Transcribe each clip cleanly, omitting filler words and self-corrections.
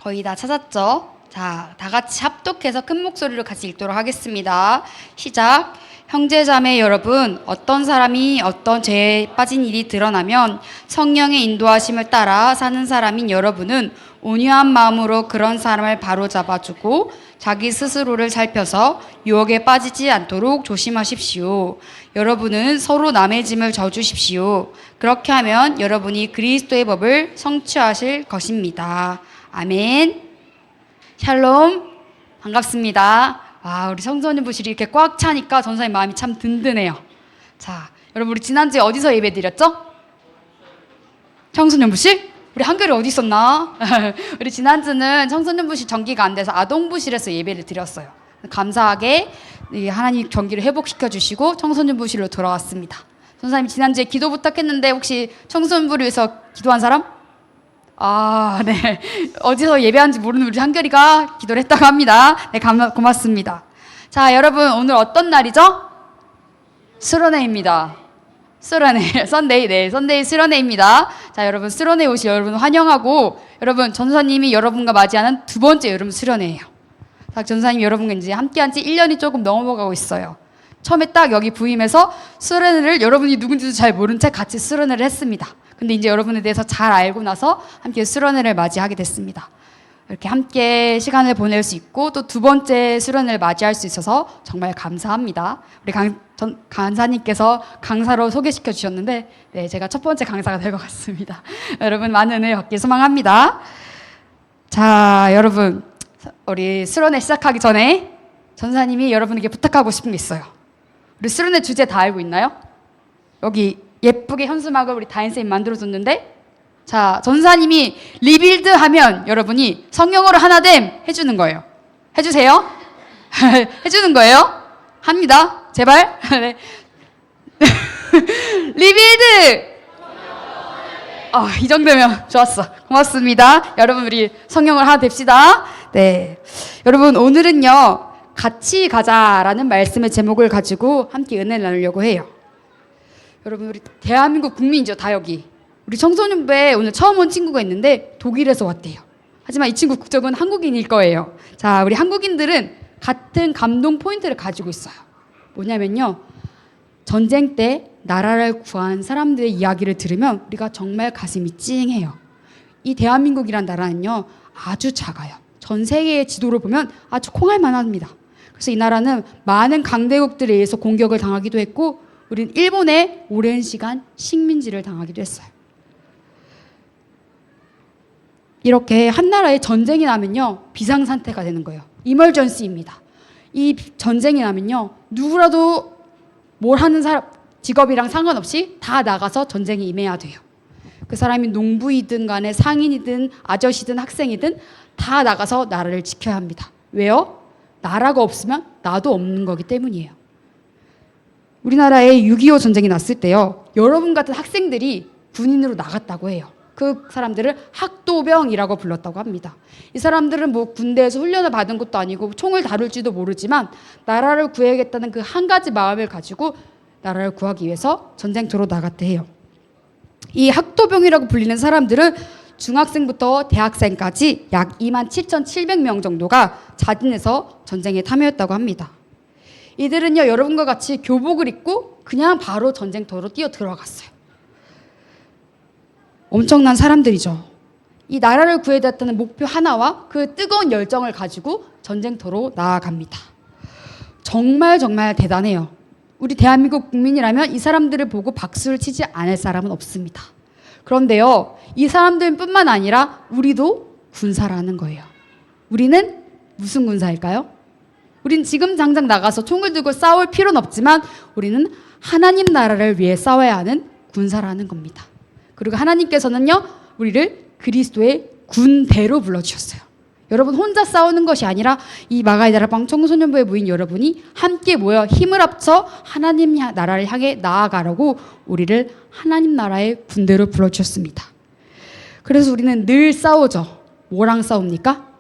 거의 다 찾았죠? 자, 다 같이 합독해서 큰 목소리로 같이 읽도록 하겠습니다. 시작. 형제자매 여러분, 어떤 사람이 어떤 죄에 빠진 일이 드러나면 성령의 인도하심을 따라 사는 사람인 여러분은 온유한 마음으로 그런 사람을 바로잡아주고 자기 스스로를 살펴서 유혹에 빠지지 않도록 조심하십시오. 여러분은 서로 남의 짐을 져주십시오. 그렇게 하면 여러분이 그리스도의 법을 성취하실 것입니다. 아멘. 샬롬. 반갑습니다. 와, 우리 청소년부실이 이렇게 꽉 차니까 전사님 마음이 참 든든해요. 자, 여러분 우리 지난주에 어디서 예배 드렸죠? 청소년부실? 우리 한결이 어디 있었나? 우리 지난주는 청소년부실 전기가 안 돼서 아동부실에서 예배를 드렸어요. 감사하게 하나님 전기를 회복시켜 주시고 청소년부실로 돌아왔습니다. 전사님 지난주에 기도 부탁했는데 혹시 청소년부를 위해서 기도한 사람? 아, 네. 어디서 예배하는지 모르는 우리 한결이가 기도를 했다고 합니다. 네, 고맙습니다. 자, 여러분 오늘 어떤 날이죠? 수련회입니다. 수련회, 선데이, 네, 선데이 수련회입니다. 자, 여러분 수련회 오시 여러분 환영하고, 여러분 전사님이 여러분과 맞이하는 두 번째 여러분 수련회예요. 자, 전사님이 여러분과 이제 함께한 지 1년이 조금 넘어가고 있어요. 처음에 딱 여기 부임해서 수련회를 여러분이 누군지도 잘 모른 채 같이 수련회를 했습니다. 근데 이제 여러분에 대해서 잘 알고 나서 함께 수련회를 맞이하게 됐습니다. 이렇게 함께 시간을 보낼 수 있고 또 두 번째 수련회를 맞이할 수 있어서 정말 감사합니다. 우리 강사님께서 강사로 소개시켜 주셨는데 네, 제가 첫 번째 강사가 될 것 같습니다. 여러분 많은 은혜 받기 소망합니다. 자, 여러분 우리 수련회 시작하기 전에 전사님이 여러분에게 부탁하고 싶은 게 있어요. 우리 수련회 주제 다 알고 있나요? 여기 예쁘게 현수막을 우리 다인쌤이 만들어줬는데, 자, 전사님이 리빌드 하면 여러분이 성령으로 하나됨 해주는 거예요. 해주세요. 해주는 거예요. 합니다. 제발. 네. 리빌드! 이 정도면 좋았어. 고맙습니다. 여러분 우리 성령을 하나 됩시다. 네. 여러분 오늘은요, 같이 가자라는 말씀의 제목을 가지고 함께 은혜를 나누려고 해요. 여러분 우리 대한민국 국민이죠, 다 여기. 우리 청소년부에 오늘 처음 온 친구가 있는데 독일에서 왔대요. 하지만 이 친구 국적은 한국인일 거예요. 자, 우리 한국인들은 같은 감동 포인트를 가지고 있어요. 뭐냐면요, 전쟁 때 나라를 구한 사람들의 이야기를 들으면 우리가 정말 가슴이 찡해요. 이 대한민국이란 나라는요 아주 작아요. 전 세계의 지도를 보면 아주 콩알만 합니다. 그래서 이 나라는 많은 강대국들에 의해서 공격을 당하기도 했고, 우린 일본에 오랜 시간 식민지를 당하기도 했어요. 이렇게 한 나라에 전쟁이 나면요 비상상태가 되는 거예요. 이멀전시입니다. 이 전쟁이 나면요 누구라도 뭘 하는 사람, 직업이랑 상관없이 다 나가서 전쟁에 임해야 돼요. 그 사람이 농부이든 간에 상인이든 아저씨든 학생이든 다 나가서 나라를 지켜야 합니다. 왜요? 나라가 없으면 나도 없는 거기 때문이에요. 우리나라에 6.25 전쟁이 났을 때요, 여러분 같은 학생들이 군인으로 나갔다고 해요. 그 사람들을 학도병이라고 불렀다고 합니다. 이 사람들은 뭐 군대에서 훈련을 받은 것도 아니고 총을 다룰지도 모르지만 나라를 구해야겠다는 그 한 가지 마음을 가지고 나라를 구하기 위해서 전쟁터로 나갔대 해요. 이 학도병이라고 불리는 사람들은 중학생부터 대학생까지 약 27,700명 정도가 자진해서 전쟁에 참여했다고 합니다. 이들은요 여러분과 같이 교복을 입고 그냥 바로 전쟁터로 뛰어 들어갔어요. 엄청난 사람들이죠. 이 나라를 구해야겠다는 목표 하나와 그 뜨거운 열정을 가지고 전쟁터로 나아갑니다. 정말 정말 대단해요. 우리 대한민국 국민이라면 이 사람들을 보고 박수를 치지 않을 사람은 없습니다. 그런데요, 이 사람들뿐만 아니라 우리도 군사라는 거예요. 우리는 무슨 군사일까요? 우린 지금 당장 나가서 총을 들고 싸울 필요는 없지만 우리는 하나님 나라를 위해 싸워야 하는 군사라는 겁니다. 그리고 하나님께서는요 우리를 그리스도의 군대로 불러주셨어요. 여러분 혼자 싸우는 것이 아니라 이 마가이다라방 청소년부에 모인 여러분이 함께 모여 힘을 합쳐 하나님 나라를 향해 나아가라고 우리를 하나님 나라의 군대로 불러주셨습니다. 그래서 우리는 늘 싸우죠. 뭐랑 싸웁니까?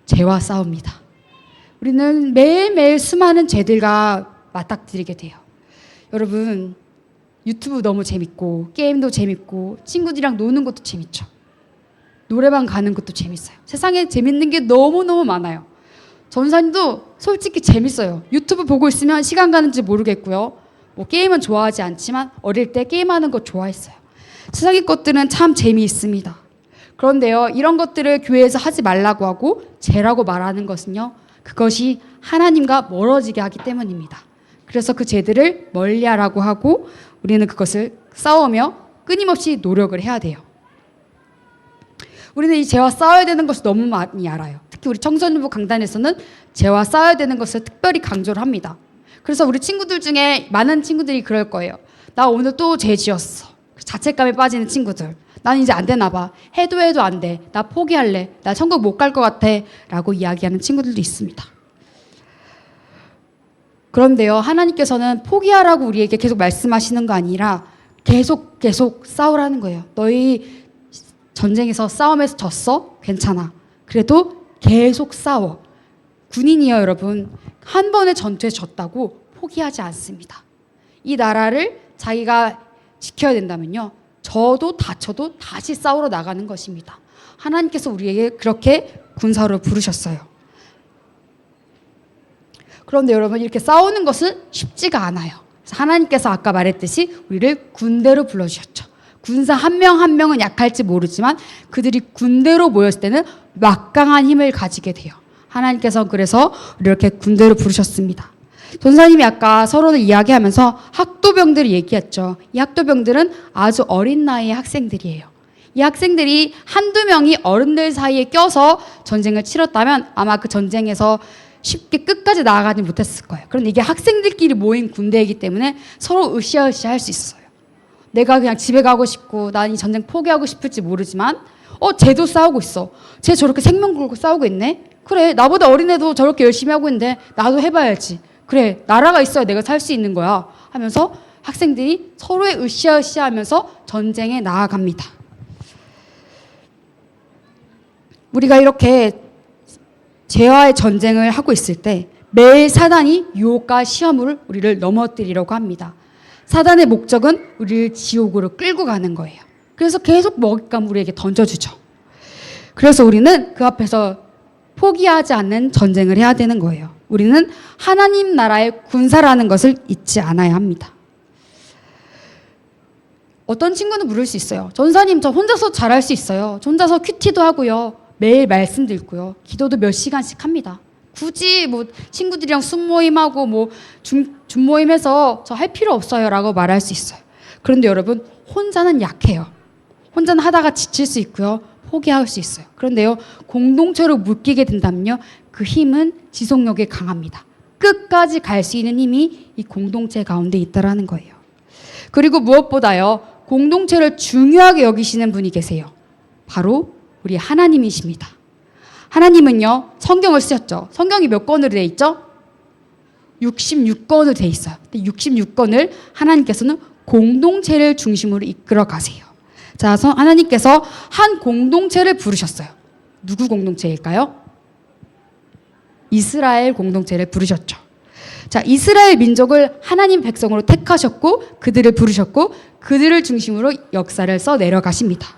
죄와 싸웁니다. 우리는 매일매일 수많은 죄들과 맞닥뜨리게 돼요. 여러분 유튜브 너무 재밌고 게임도 재밌고 친구들이랑 노는 것도 재밌죠. 노래방 가는 것도 재밌어요. 세상에 재밌는 게 너무너무 많아요. 전사님도 솔직히 재밌어요. 유튜브 보고 있으면 시간 가는지 모르겠고요. 뭐 게임은 좋아하지 않지만 어릴 때 게임하는 거 좋아했어요. 세상의 것들은 참 재미있습니다. 그런데요, 이런 것들을 교회에서 하지 말라고 하고 죄라고 말하는 것은요, 그것이 하나님과 멀어지게 하기 때문입니다. 그래서 그 죄들을 멀리하라고 하고 우리는 그것을 싸우며 끊임없이 노력을 해야 돼요. 우리는 이 죄와 싸워야 되는 것을 너무 많이 알아요. 특히 우리 청소년부 강단에서는 죄와 싸워야 되는 것을 특별히 강조를 합니다. 그래서 우리 친구들 중에 많은 친구들이 그럴 거예요. 나 오늘 또 죄 지었어. 자책감에 빠지는 친구들. 난 이제 안 되나 봐. 해도 안 돼. 나 포기할래. 나 천국 못 갈 것 같아. 라고 이야기하는 친구들도 있습니다. 그런데요, 하나님께서는 포기하라고 우리에게 계속 말씀하시는 거 아니라 계속 싸우라는 거예요. 너희 전쟁에서 싸움에서 졌어? 괜찮아. 그래도 계속 싸워. 군인이요, 여러분. 한 번의 전투에 졌다고 포기하지 않습니다. 이 나라를 자기가 지켜야 된다면요, 저도 다쳐도 다시 싸우러 나가는 것입니다. 하나님께서 우리에게 그렇게 군사로 부르셨어요. 그런데 여러분, 이렇게 싸우는 것은 쉽지가 않아요. 그래서 하나님께서 아까 말했듯이 우리를 군대로 불러주셨죠. 군사 한 명 한 명은 약할지 모르지만 그들이 군대로 모였을 때는 막강한 힘을 가지게 돼요. 하나님께서 그래서 이렇게 군대로 부르셨습니다. 전사님이 아까 서론을 이야기하면서 학도병들을 얘기했죠. 이 학도병들은 아주 어린 나이의 학생들이에요. 이 학생들이 한두 명이 어른들 사이에 껴서 전쟁을 치렀다면 아마 그 전쟁에서 쉽게 끝까지 나아가지 못했을 거예요. 그런데 이게 학생들끼리 모인 군대이기 때문에 서로 으쌰으쌰 할 수 있어요. 내가 그냥 집에 가고 싶고 난 이 전쟁 포기하고 싶을지 모르지만 쟤도 싸우고 있어. 쟤 저렇게 생명 걸고 싸우고 있네. 그래, 나보다 어린 애도 저렇게 열심히 하고 있는데 나도 해봐야지. 그래, 나라가 있어야 내가 살 수 있는 거야 하면서 학생들이 서로의 으쌰으쌰 하면서 전쟁에 나아갑니다. 우리가 이렇게 죄와의 전쟁을 하고 있을 때 매일 사단이 유혹과 시험을 우리를 넘어뜨리려고 합니다. 사단의 목적은 우리를 지옥으로 끌고 가는 거예요. 그래서 계속 먹잇감 우리에게 던져주죠. 그래서 우리는 그 앞에서 포기하지 않는 전쟁을 해야 되는 거예요. 우리는 하나님 나라의 군사라는 것을 잊지 않아야 합니다. 어떤 친구는 물을 수 있어요. 전사님, 저 혼자서 잘할 수 있어요. 저 혼자서 큐티도 하고요. 매일 말씀도 읽고요. 기도도 몇 시간씩 합니다. 굳이 뭐 친구들이랑 순모임하고 뭐 준모임해서 저 할 필요 없어요 라고 말할 수 있어요. 그런데 여러분, 혼자는 약해요. 혼자는 하다가 지칠 수 있고요. 포기할 수 있어요. 그런데요, 공동체로 묶이게 된다면요, 그 힘은 지속력이 강합니다. 끝까지 갈 수 있는 힘이 이 공동체 가운데 있다라는 거예요. 그리고 무엇보다요, 공동체를 중요하게 여기시는 분이 계세요. 바로 우리 하나님이십니다. 하나님은요, 성경을 쓰셨죠. 성경이 몇 권으로 돼 있죠? 66권으로 돼 있어요. 66권을 하나님께서는 공동체를 중심으로 이끌어 가세요. 자, 하나님께서 한 공동체를 부르셨어요. 누구 공동체일까요? 이스라엘 공동체를 부르셨죠. 자, 이스라엘 민족을 하나님 백성으로 택하셨고 그들을 부르셨고 그들을 중심으로 역사를 써 내려가십니다.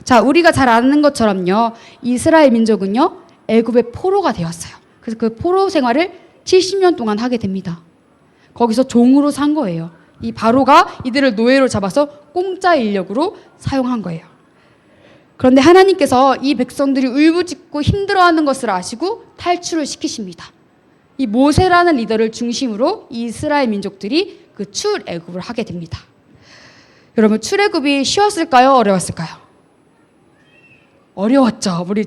자, 우리가 잘 아는 것처럼요, 이스라엘 민족은요, 애굽의 포로가 되었어요. 그래서 그 포로 생활을 70년 동안 하게 됩니다. 거기서 종으로 산 거예요. 이 바로가 이들을 노예로 잡아서 공짜 인력으로 사용한 거예요. 그런데 하나님께서 이 백성들이 울부짖고 힘들어하는 것을 아시고 탈출을 시키십니다. 이 모세라는 리더를 중심으로 이스라엘 민족들이 그 출애굽을 하게 됩니다. 여러분, 출애굽이 쉬웠을까요? 어려웠을까요? 어려웠죠. 우리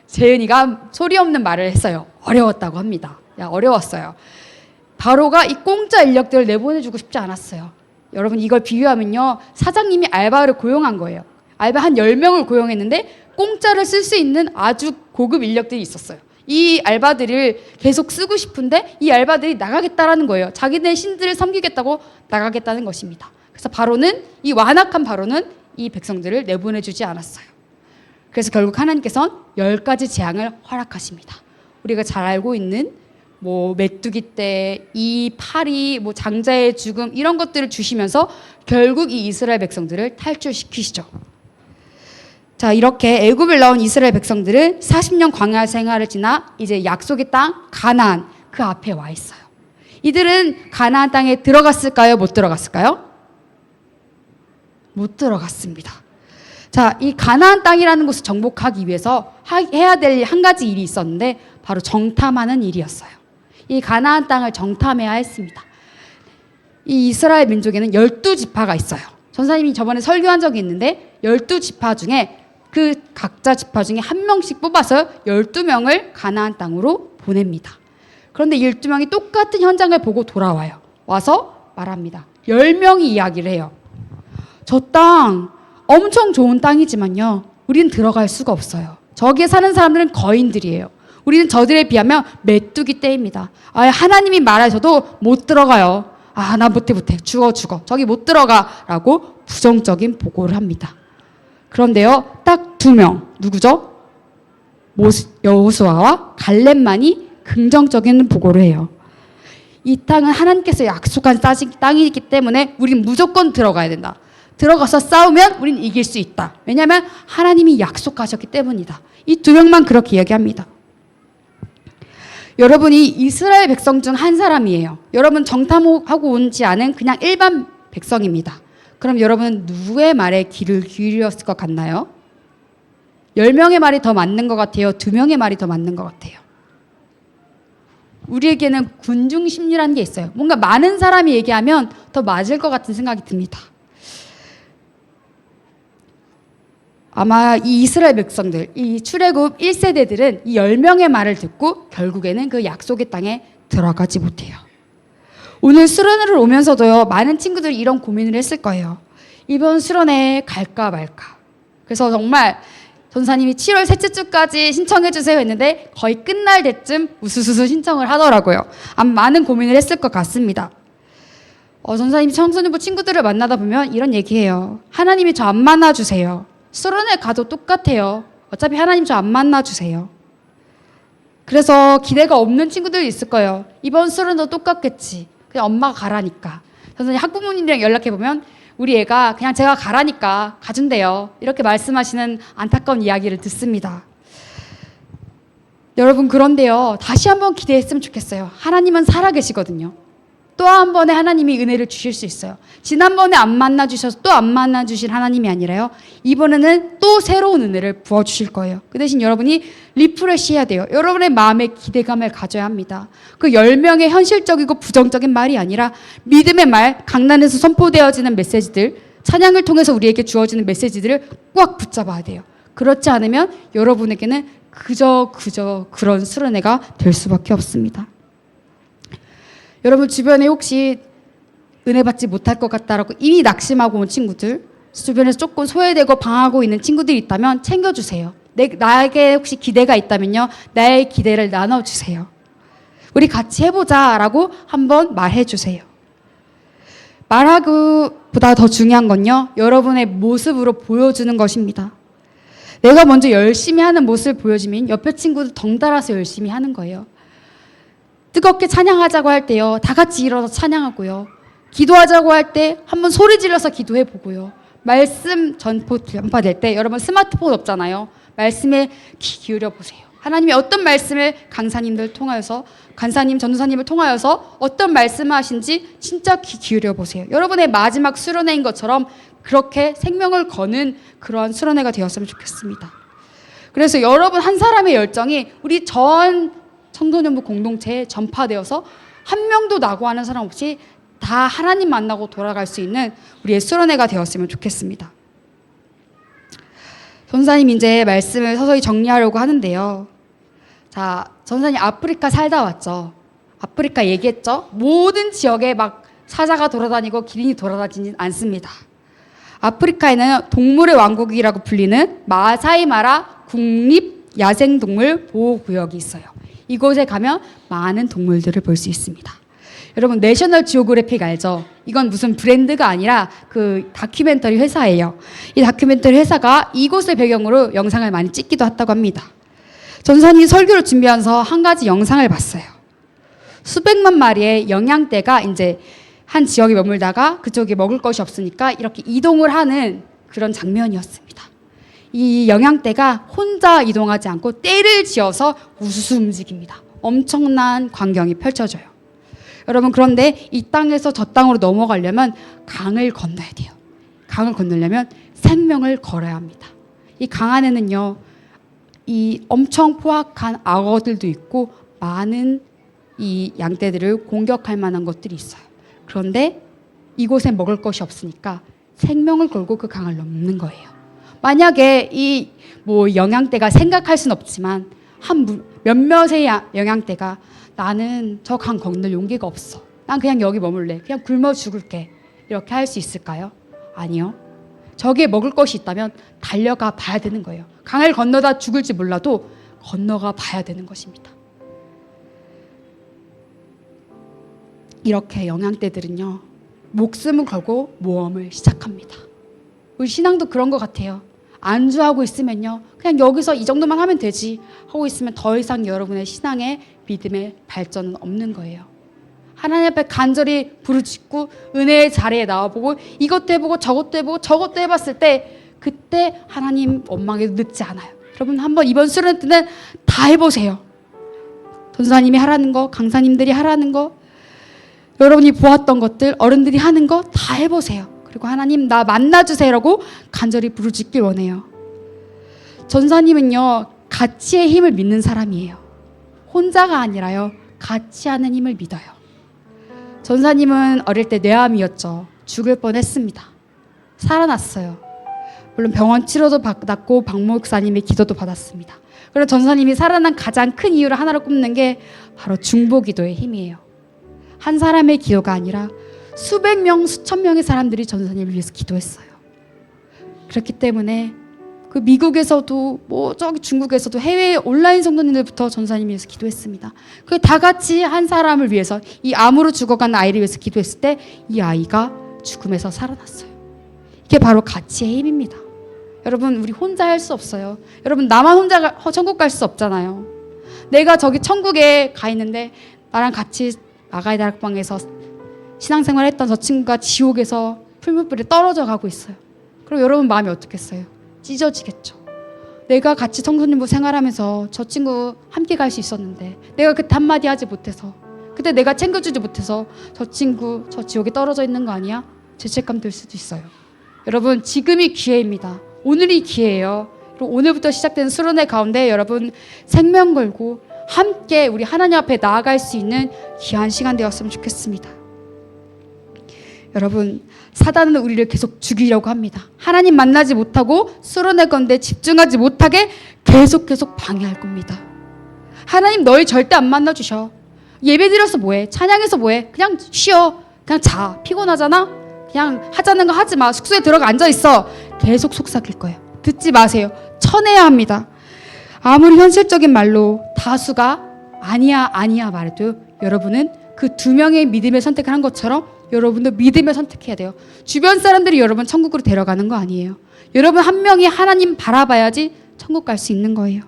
재은이가 소리 없는 말을 했어요. 어려웠다고 합니다. 어려웠어요. 바로가 이 공짜 인력들을 내보내주고 싶지 않았어요. 여러분, 이걸 비유하면요, 사장님이 알바를 고용한 거예요. 알바 한 10명을 고용했는데 공짜를 쓸 수 있는 아주 고급 인력들이 있었어요. 이 알바들을 계속 쓰고 싶은데 이 알바들이 나가겠다라는 거예요. 자기네 신들을 섬기겠다고 나가겠다는 것입니다. 그래서 이 완악한 바로는 이 백성들을 내보내주지 않았어요. 그래서 결국 하나님께서는 10가지 재앙을 허락하십니다. 우리가 잘 알고 있는 뭐 메뚜기 떼, 이 파리, 뭐 장자의 죽음, 이런 것들을 주시면서 결국 이 이스라엘 백성들을 탈출시키시죠. 자, 이렇게 애굽을 나온 이스라엘 백성들은 40년 광야 생활을 지나 이제 약속의 땅 가나안 그 앞에 와 있어요. 이들은 가나안 땅에 들어갔을까요? 못 들어갔을까요? 못 들어갔습니다. 자, 이 가나안 땅이라는 곳을 정복하기 위해서 해야 될 한 가지 일이 있었는데 바로 정탐하는 일이었어요. 이 가나안 땅을 정탐해야 했습니다. 이 이스라엘 민족에는 12지파가 있어요. 전사님이 저번에 설교한 적이 있는데 12지파 중에 그 각자 지파 중에 한 명씩 뽑아서 12명을 가나안 땅으로 보냅니다. 그런데 12명이 똑같은 현장을 보고 돌아와요. 와서 말합니다. 10명이 이야기를 해요. 저 땅 엄청 좋은 땅이지만요. 우리는 들어갈 수가 없어요. 저기에 사는 사람들은 거인들이에요. 우리는 저들에 비하면 메뚜기 떼입니다. 하나님이 말하셔도 못 들어가요. 나 못해. 죽어. 저기 못 들어가라고 부정적인 보고를 합니다. 그런데요, 딱 2명, 누구죠? 여호수아와 갈렙만이 긍정적인 보고를 해요. 이 땅은 하나님께서 약속한 땅이기 때문에 우린 무조건 들어가야 된다. 들어가서 싸우면 우린 이길 수 있다. 왜냐하면 하나님이 약속하셨기 때문이다. 이 2명만 그렇게 이야기합니다. 여러분이 이스라엘 백성 중 한 사람이에요. 여러분 정탐하고 온지 않은 그냥 일반 백성입니다. 그럼 여러분은 누구의 말에 귀를 기울였을 것 같나요? 10명의 말이 더 맞는 것 같아요? 2명의 말이 더 맞는 것 같아요? 우리에게는 군중심리라는 게 있어요. 뭔가 많은 사람이 얘기하면 더 맞을 것 같은 생각이 듭니다. 아마 이 이스라엘 백성들, 이 출애굽 1세대들은 이 10명의 말을 듣고 결국에는 그 약속의 땅에 들어가지 못해요. 오늘 수련회를 오면서도요, 많은 친구들이 이런 고민을 했을 거예요. 이번 수련회 갈까 말까. 그래서 정말 전사님이 7월 셋째 주까지 신청해 주세요 했는데 거의 끝날 때쯤 우수수수 신청을 하더라고요. 아마 많은 고민을 했을 것 같습니다. 전사님 청소년부 친구들을 만나다 보면 이런 얘기해요. 하나님이 저 안 만나주세요. 수련회 가도 똑같아요. 어차피 하나님 저 안 만나주세요. 그래서 기대가 없는 친구들이 있을 거예요. 이번 수련도 똑같겠지. 그냥 엄마가 가라니까. 선생님 학부모님이랑 연락해보면 우리 애가 그냥 제가 가라니까 가준대요. 이렇게 말씀하시는 안타까운 이야기를 듣습니다. 여러분 그런데요. 다시 한번 기대했으면 좋겠어요. 하나님은 살아계시거든요. 또 한 번에 하나님이 은혜를 주실 수 있어요. 지난번에 안 만나주셔서 또 안 만나주실 하나님이 아니라요. 이번에는 또 새로운 은혜를 부어주실 거예요. 그 대신 여러분이 리프레시 해야 돼요. 여러분의 마음에 기대감을 가져야 합니다. 그 10명의 현실적이고 부정적인 말이 아니라 믿음의 말, 강단에서 선포되어지는 메시지들, 찬양을 통해서 우리에게 주어지는 메시지들을 꽉 붙잡아야 돼요. 그렇지 않으면 여러분에게는 그저 그런 수련회가 될 수밖에 없습니다. 여러분 주변에 혹시 은혜 받지 못할 것 같다라고 이미 낙심하고 온 친구들, 주변에서 조금 소외되고 방황하고 있는 친구들이 있다면 챙겨주세요. 나에게 혹시 기대가 있다면요, 나의 기대를 나눠주세요. 우리 같이 해보자라고 한번 말해주세요. 말하기보다 더 중요한 건요, 여러분의 모습으로 보여주는 것입니다. 내가 먼저 열심히 하는 모습을 보여주면 옆에 친구도 덩달아서 열심히 하는 거예요. 뜨겁게 찬양하자고 할 때요, 다 같이 일어나서 찬양하고요. 기도하자고 할 때 한번 소리 질러서 기도해 보고요. 말씀 전파될 때 여러분 스마트폰 없잖아요. 말씀에 귀 기울여 보세요. 하나님이 어떤 말씀을 간사님, 전도사님을 통하여서 어떤 말씀하신지 진짜 귀 기울여 보세요. 여러분의 마지막 수련회인 것처럼 그렇게 생명을 거는 그러한 수련회가 되었으면 좋겠습니다. 그래서 여러분 한 사람의 열정이 우리 전 청소년부 공동체에 전파되어서 한 명도 낙오하는 사람 없이 다 하나님 만나고 돌아갈 수 있는 우리의 수련회가 되었으면 좋겠습니다. 전사님 이제 말씀을 서서히 정리하려고 하는데요. 자, 전사님 아프리카 살다 왔죠. 아프리카 얘기했죠. 모든 지역에 막 사자가 돌아다니고 기린이 돌아다니진 않습니다. 아프리카에는 동물의 왕국이라고 불리는 마사이마라 국립 야생동물 보호구역이 있어요. 이곳에 가면 많은 동물들을 볼 수 있습니다. 여러분 내셔널 지오그래픽 알죠? 이건 무슨 브랜드가 아니라 그 다큐멘터리 회사예요. 이 다큐멘터리 회사가 이곳을 배경으로 영상을 많이 찍기도 했다고 합니다. 전사님이 설교를 준비하면서 한 가지 영상을 봤어요. 수백만 마리의 영양떼가 이제 한 지역에 머물다가 그쪽에 먹을 것이 없으니까 이렇게 이동을 하는 그런 장면이었습니다. 이 영양대가 혼자 이동하지 않고 떼를 지어서 우수수 움직입니다. 엄청난 광경이 펼쳐져요. 여러분, 그런데 이 땅에서 저 땅으로 넘어가려면 강을 건너야 돼요. 강을 건너려면 생명을 걸어야 합니다. 이 강 안에는요, 이 엄청 포악한 악어들도 있고 많은 이 양떼들을 공격할 만한 것들이 있어요. 그런데 이곳에 먹을 것이 없으니까 생명을 걸고 그 강을 넘는 거예요. 만약에 이 영양대가 생각할 수는 없지만 몇몇의 영양대가 나는 저 강 건널 용기가 없어, 난 그냥 여기 머물래, 그냥 굶어 죽을게, 이렇게 할 수 있을까요? 아니요. 저기에 먹을 것이 있다면 달려가 봐야 되는 거예요. 강을 건너다 죽을지 몰라도 건너가 봐야 되는 것입니다. 이렇게 영양대들은요, 목숨을 걸고 모험을 시작합니다. 우리 신앙도 그런 것 같아요. 안주하고 있으면요, 그냥 여기서 이 정도만 하면 되지 하고 있으면 더 이상 여러분의 신앙의 믿음의 발전은 없는 거예요. 하나님 앞에 간절히 부르짖고 은혜의 자리에 나와보고 이것도 해보고 저것도 해보고 저것도 해봤을 때 그때 하나님 원망에도 늦지 않아요. 여러분, 한번 이번 수련 때는 다 해보세요. 전사님이 하라는 거, 강사님들이 하라는 거, 여러분이 보았던 것들, 어른들이 하는 거 다 해보세요. 그리고 하나님 나 만나주세요라고 간절히 부르짖길 원해요. 전사님은요, 가치의 힘을 믿는 사람이에요. 혼자가 아니라요, 같이 하는 힘을 믿어요. 전사님은 어릴 때 뇌암이었죠. 죽을 뻔했습니다. 살아났어요. 물론 병원 치료도 받았고 박 목사님의 기도도 받았습니다. 그래서 전사님이 살아난 가장 큰 이유를 하나로 꼽는 게 바로 중보기도의 힘이에요. 한 사람의 기도가 아니라 수백 명, 수천 명의 사람들이 전사님을 위해서 기도했어요. 그렇기 때문에 그 미국에서도 저기 중국에서도 해외 온라인 성도님들부터 전사님을 위해서 기도했습니다. 그 다 같이 한 사람을 위해서, 이 암으로 죽어간 아이를 위해서 기도했을 때 이 아이가 죽음에서 살아났어요. 이게 바로 가치의 힘입니다. 여러분, 우리 혼자 할 수 없어요. 여러분, 나만 혼자 천국 갈 수 없잖아요. 내가 저기 천국에 가 있는데 나랑 같이 아가의 다락방에서 신앙생활 했던 저 친구가 지옥에서 풀무불에 떨어져 가고 있어요. 그럼 여러분 마음이 어떻겠어요? 찢어지겠죠. 내가 같이 청소년부 생활하면서 저 친구 함께 갈 수 있었는데 내가 그때 한마디 하지 못해서, 그때 내가 챙겨주지 못해서 저 친구 저 지옥에 떨어져 있는 거 아니야? 죄책감 들 수도 있어요. 여러분, 지금이 기회입니다. 오늘이 기회예요. 그리고 오늘부터 시작되는 수련회 가운데 여러분 생명 걸고 함께 우리 하나님 앞에 나아갈 수 있는 귀한 시간 되었으면 좋겠습니다. 여러분, 사단은 우리를 계속 죽이려고 합니다. 하나님 만나지 못하고 수련회 건데 집중하지 못하게 계속 방해할 겁니다. 하나님 너희 절대 안 만나주셔. 예배 드려서 뭐해? 찬양해서 뭐해? 그냥 쉬어. 그냥 자. 피곤하잖아? 그냥 하자는 거 하지 마. 숙소에 들어가 앉아있어. 계속 속삭일 거예요. 듣지 마세요. 쳐내야 합니다. 아무리 현실적인 말로 다수가 아니야 말해도 여러분은 그 두 명의 믿음의 선택을 한 것처럼 여러분도 믿음을 선택해야 돼요. 주변 사람들이 여러분 천국으로 데려가는 거 아니에요. 여러분 한 명이 하나님 바라봐야지 천국 갈 수 있는 거예요.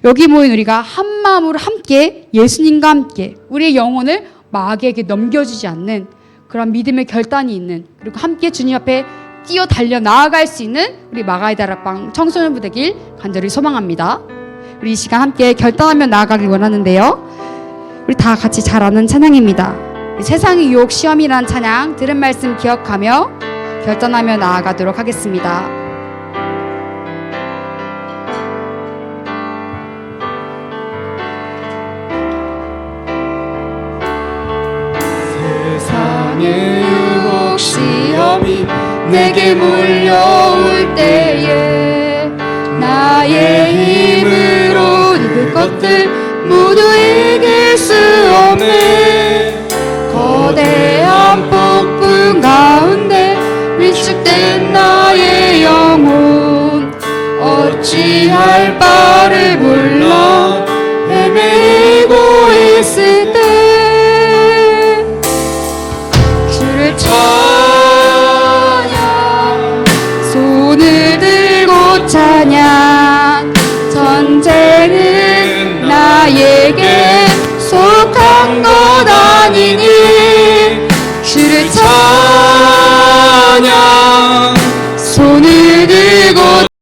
여기 모인 우리가 한 마음으로 함께 예수님과 함께 우리의 영혼을 마귀에게 넘겨주지 않는 그런 믿음의 결단이 있는, 그리고 함께 주님 앞에 뛰어 달려 나아갈 수 있는 우리 마가의 다락방 청소년부 되길 간절히 소망합니다. 우리 이 시간 함께 결단하며 나아가길 원하는데요, 우리 다 같이 잘 아는 찬양입니다. 세상의 유혹 시험이라는 찬양 들은 말씀 기억하며 결단하며 나아가도록 하겠습니다. 세상의 유혹 시험이 내게 몰려올 때에 나의 힘으로 이길 것들 모두 이길 수 없네. 거대한 폭풍 가운데 위축된 나의 영혼 어찌할 바를 몰라 헤매이고 있을 때 주를 찬양, 손을 들고 찬양, 전쟁은 나의